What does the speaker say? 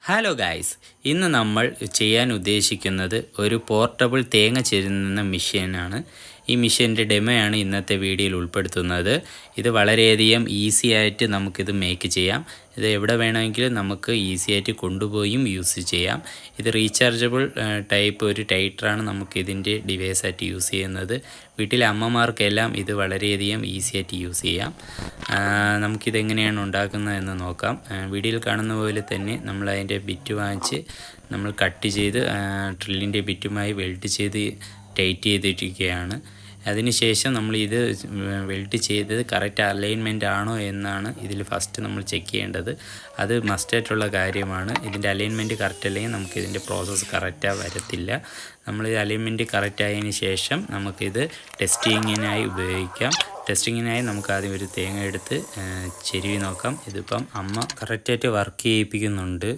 Hello guys, ഇന്ന് നമ്മൾ ചെയ്യാൻ ഉദ്ദേശിക്കുന്നത് ഒരു പോർട്ടബിൾ തേങ്ങ ചെരുന്ന മെഷീനാണ്. ഈ മെഷീൻ്റെ ഡെമോയാണ് ഇന്നത്തെ വീഡിയോയിൽ ഉൾപ്പെടുത്തുന്നത്. ഇത് വളരെയധികം ഈസി ആയിട്ട് നമുക്കിത് മേക്ക് ചെയ്യാം. ഇത് എവിടെ വേണമെങ്കിലും നമുക്ക് ഈസി ആയിട്ട് കൊണ്ടുപോയും യൂസ് ചെയ്യാം. ഇത് റീചാർജബിൾ ടൈപ്പ് ഒരു ടൈറ്ററാണ് നമുക്കിതിൻ്റെ ഡിവൈസായിട്ട് യൂസ് ചെയ്യുന്നത്. വീട്ടിലെ അമ്മമാർക്കെല്ലാം ഇത് വളരെയധികം ഈസി ആയിട്ട് യൂസ് ചെയ്യാം. നമുക്കിതെങ്ങനെയാണ് ഉണ്ടാക്കുന്നതെന്ന് നോക്കാം. വീഡിയോയിൽ കാണുന്ന പോലെ തന്നെ നമ്മൾ അതിൻ്റെ ബിറ്റ് വാങ്ങിച്ച് നമ്മൾ കട്ട് ചെയ്ത് ഡ്രില്ലിൻ്റെ ബിറ്റുമായി വെൽഡ് ചെയ്ത് ടൈറ്റ് ചെയ്തിരിക്കുകയാണ്. അതിനുശേഷം നമ്മൾ ഇത് വെൽഡ് ചെയ്തത് കറക്റ്റ് അലൈൻമെൻ്റ് ആണോ എന്നാണ് ഇതിൽ ഫസ്റ്റ് നമ്മൾ ചെക്ക് ചെയ്യേണ്ടത്. അത് മസ്റ്റായിട്ടുള്ള കാര്യമാണ്. ഇതിൻ്റെ അലൈൻമെൻറ്റ് കറക്റ്റ് അല്ലെങ്കിൽ നമുക്കിതിൻ്റെ പ്രോസസ്സ് കറക്റ്റായി വരത്തില്ല. നമ്മൾ അലൈൻമെൻറ്റ് കറക്റ്റ് ആയതിനു ശേഷം നമുക്കിത് ടെസ്റ്റിങ്ങിനായി ഉപയോഗിക്കാം. ടെസ്റ്റിങ്ങിനായി നമുക്ക് ആദ്യം ഒരു തേങ്ങ എടുത്ത് ചെരുവി നോക്കാം. ഇതിപ്പം അമ്മ കറക്റ്റായിട്ട് വർക്ക് ചെയ്യിപ്പിക്കുന്നുണ്ട്.